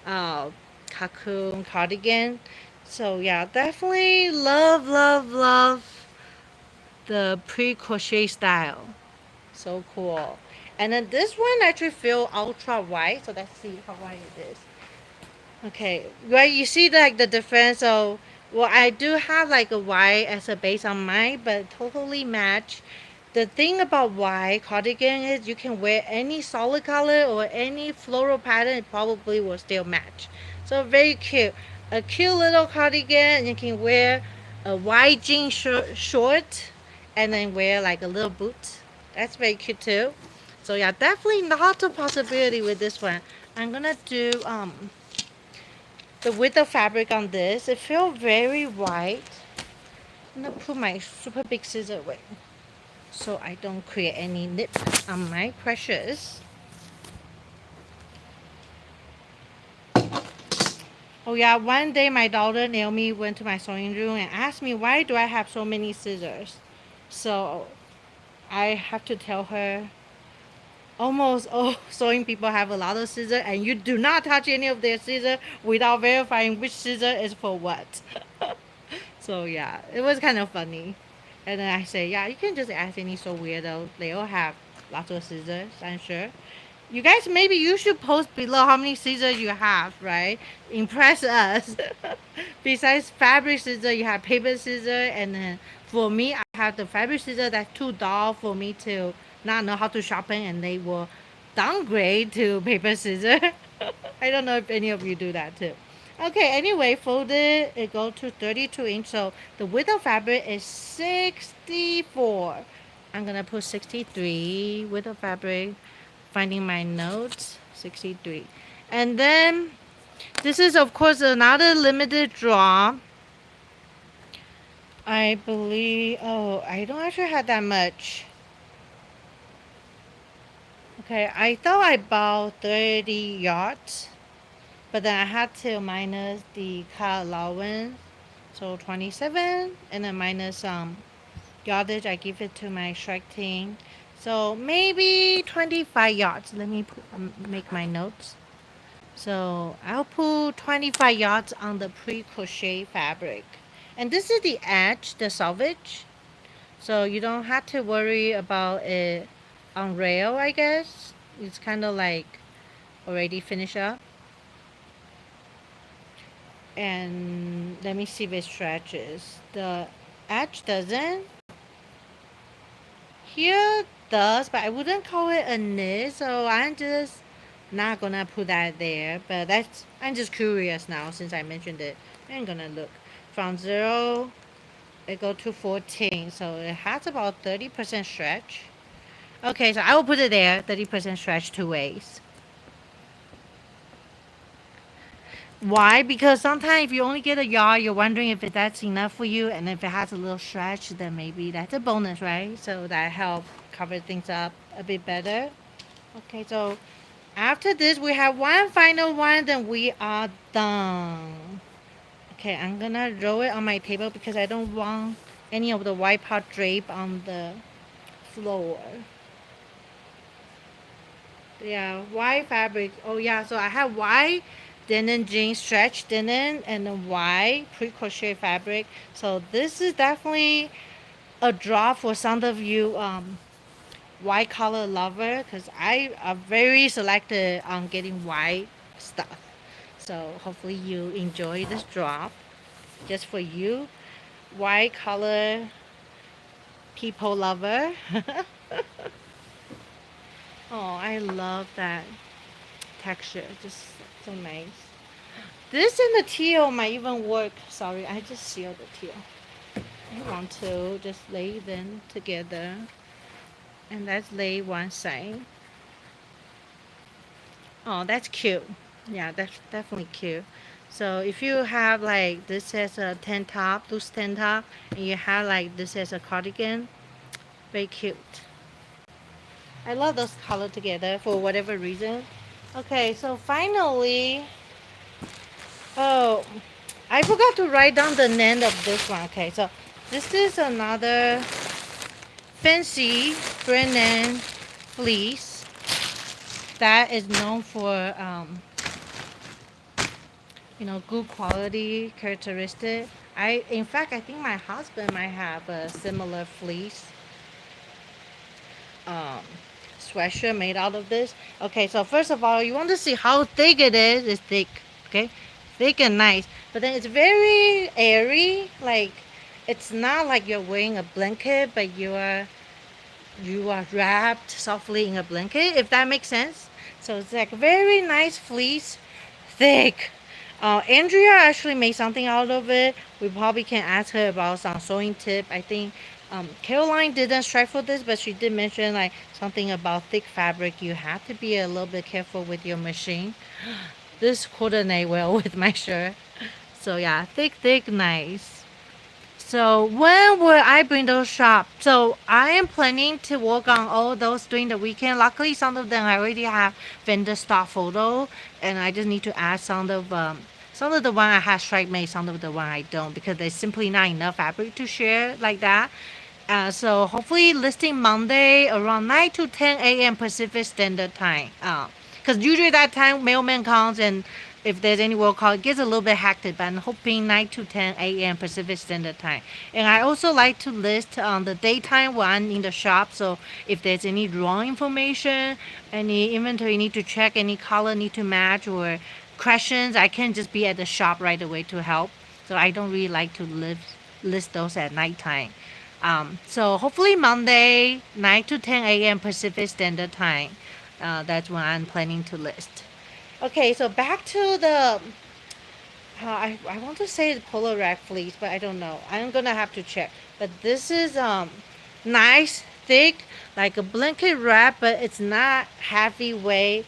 S1: uh, cocoon cardigan. So yeah, definitely love, love, love the pre-crochet style. So cool. And then this one actually feel ultra white. So let's see how white it is. Okay, right. You see like the difference. So, well, I do have like a white as a base on mine, but totally match. The thing about white cardigan is you can wear any solid color or any floral pattern, it probably will still match. So very cute. A cute little cardigan. You can wear a white jean short, and then wear like a little boot. That's very cute too. So yeah, definitely lots of possibility with this one. I'm gonna do the width of fabric on this. It feels very white. I'm gonna put my super big scissor away so I don't create any nip on my precious. Oh yeah, one day my daughter Naomi went to my sewing room and asked me why do I have so many scissors. So I have to tell her almost all sewing people have a lot of scissors, and you do not touch any of their scissors without verifying which scissor is for what. So yeah, it was kind of funny. And then I say, yeah, you can just ask any so weirdo. They all have lots of scissors, I'm sure. You guys, maybe you should post below how many scissors you have, right? Impress us. Besides fabric scissors, you have paper scissors, and then for me, I have the fabric scissors that's too dull for me to not know how to sharpen, and they will downgrade to paper scissors. I don't know if any of you do that too. Okay, anyway, folded, it goes to 32 inch, so the width of fabric is 64. I'm gonna put 63 width of fabric, finding my notes, 63. And then, this is of course another limited draw. I believe, oh, I don't actually have that much. Okay, I thought I bought 30 yards. But then I had to minus the car allowance, so 27, and then minus some yardage. I give it to my strike team, so maybe 25 yards. Let me make my notes. So I'll put 25 yards on the pre-crochet fabric, and this is the edge, the selvage. So you don't have to worry about it on rail. I guess it's kind of like already finished up. And let me see if it stretches. The edge doesn't. Here does, but I wouldn't call it a knit, so I'm just not gonna put that there. But that's, I'm just curious now since I mentioned it. I'm gonna look from 0 it go to 14, so it has about 30% stretch. Okay, so I will put it there, 30% stretch 2 ways. Why? Because sometimes if you only get a yard, you're wondering if that's enough for you, and if it has a little stretch, then maybe that's a bonus, right? So that help cover things up. a bit better. Okay, so after this, we have one final one, then we are done. Okay, I'm gonna roll it on my table because I don't want any of the white part drape on the floor. Yeah, white fabric. Oh yeah, so I have white denim jeans, stretch denim, and then white pre-crochet fabric. So this is definitely a draw for some of you white color lover because I are very selected on getting white stuff. So hopefully you enjoy this drop just for you, white color people lover. Oh, I love that texture. Just so nice. This and the teal might even work. Sorry, I just sealed the teal. I want to just lay them together. And let's lay one side. Oh, that's cute. Yeah, that's definitely cute. So if you have like this as a tank top, loose tank top, and you have like this as a cardigan, very cute. I love those color together for whatever reason. Okay, so finally, oh, I forgot to write down the name of this one. Okay, so this is another fancy brand name fleece that is known for good quality characteristic. In fact, I think my husband might have a similar fleece um, sweatshirt made out of this. Okay, so first of all, you want to see how thick it is. It's thick, okay, thick and nice. But then it's very airy. Like it's not like you're wearing a blanket, but you are wrapped softly in a blanket. If that makes sense. So it's like very nice fleece, thick. Andrea actually made something out of it. We probably can ask her about some sewing tip. I think Caroline didn't strike for this, but she did mention like something about thick fabric. You have to be a little bit careful with your machine. This coordinate well with my shirt. So yeah, thick, thick, nice. So when will I bring those shop? So I am planning to work on all those during the weekend. Luckily, some of them I already have vendor stock photo, and I just need to add some of the one I have strike made, some of the one I don't because there's simply not enough fabric to share like that. So hopefully listing Monday around 9 to 10 a.m. Pacific Standard Time. Because usually that time mailman comes and if there's any work call, it gets a little bit hectic, but I'm hoping 9 to 10 a.m. Pacific Standard Time. And I also like to list on the daytime one in the shop. So if there's any wrong information, any inventory need to check, any color need to match, or questions, I can just be at the shop right away to help. So I don't really like to list those at nighttime. So hopefully Monday, 9 to 10 a.m. Pacific Standard Time. That's when I'm planning to list. Okay, so back to the. I want to say the polar rack fleece, but I don't know. I'm gonna have to check. But this is nice, thick, like a blanket wrap, but it's not heavyweight.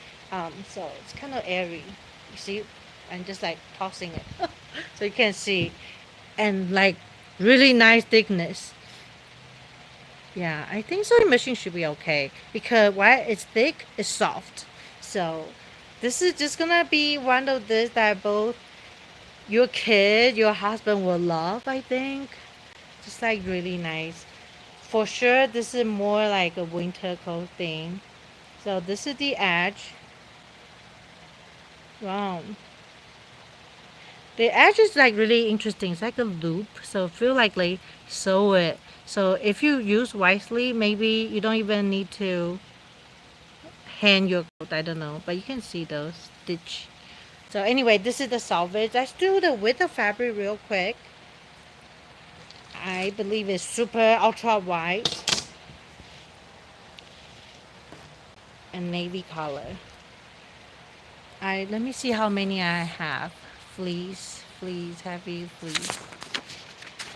S1: So it's kind of airy. You see, I'm just like tossing it, so you can see, and like really nice thickness. Yeah, I think sewing machine should be okay because while it's thick, it's soft. So this is just gonna be one of this that both your kid, your husband will love, I think. Just like really nice. For sure, this is more like a winter coat thing. So this is the edge. Wow. The edge is like really interesting. It's like a loop. So feel like sew it. So if you use wisely, maybe you don't even need to hand your coat. I don't know. But you can see those stitch. So anyway, this is the selvage. Let's do the width of fabric real quick. I believe it's super ultra white and navy color. Let me see how many I have. Fleece, fleece, heavy fleece.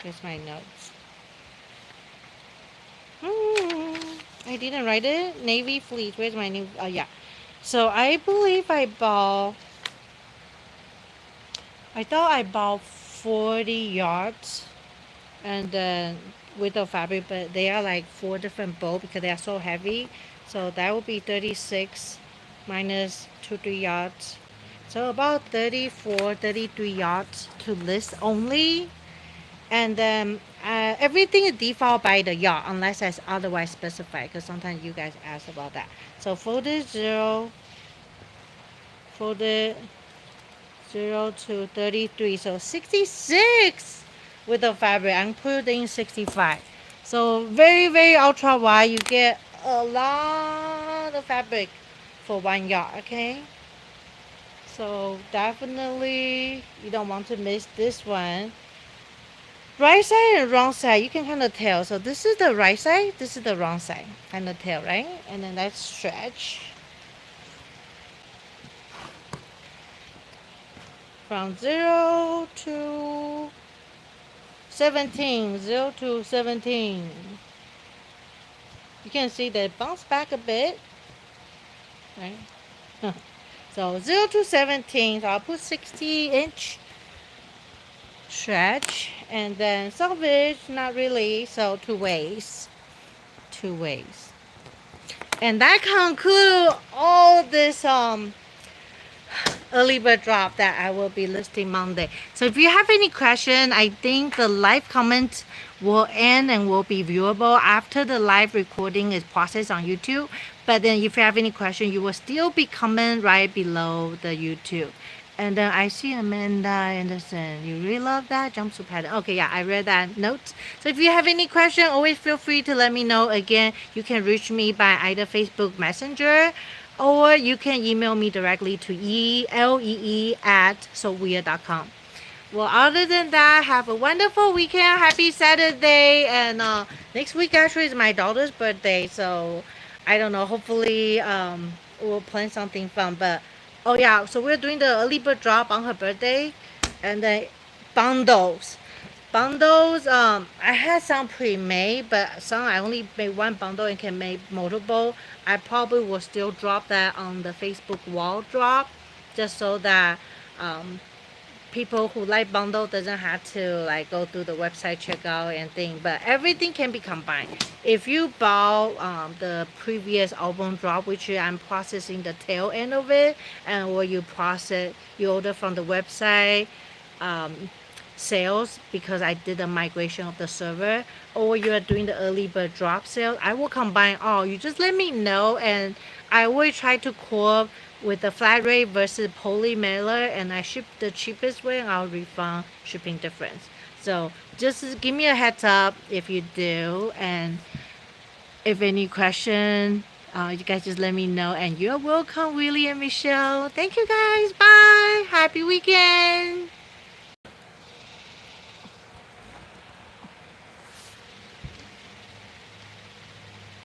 S1: Here's my notes. I didn't write it. Navy fleece. Where's my navy? Oh yeah. So I believe I thought I bought 40 yards and then with the fabric, but they are like 4 different bows because they are so heavy. So that will be 36 minus 2-3 yards. So about 34, 33 yards to list only. And then everything is default by the yard unless it's otherwise specified, because sometimes you guys ask about that. So folder 0, folder 0 to 33, so 66 with the fabric. I'm putting 65. So very ultra wide, you get a lot of fabric for 1 yard. Okay, so definitely you don't want to miss this one. Right side and wrong side, you can kind of tell. So this is the right side, this is the wrong side, kind of tell, right? And then let's stretch from 0 to 17. 0 to 17. You can see that it bounced back a bit, right? So 0 to 17, so I'll put 60-inch stretch, and then salvage, not really, so 2 ways. And that concludes all this early bird drop that I will be listing Monday. So if you have any question, I think the live comment will end and will be viewable after the live recording is processed on YouTube. But then if you have any question, you will still be comment right below the YouTube. And then I see Amanda Anderson. You really love that jumpsuit pattern. Okay, yeah, I read that note. So if you have any question, always feel free to let me know. Again, you can reach me by either Facebook Messenger, or you can email me directly to elee@seweird.com. Well, other than that, have a wonderful weekend. Happy Saturday. And next week actually is my daughter's birthday. So I don't know. Hopefully we'll plan something fun. But oh yeah, so we're doing the early bird drop on her birthday. And then bundles. I had some pre-made, but some I only made one bundle and can make multiple. I probably will still drop that on the Facebook wall drop, just so that people who like bundle doesn't have to like go through the website checkout and thing. But everything can be combined. If you bought the previous album drop, which I'm processing the tail end of it, and or you order from the website sales, because I did the migration of the server, or you're doing the early bird drop sale, I will combine all. You just let me know, and I will try to quote with the flat rate versus poly mailer, and I ship the cheapest way, and I'll refund shipping difference. So just give me a heads up if you do, and if any question, you guys just let me know. And you're welcome, Willie and Michelle. Thank you guys. Bye. Happy weekend.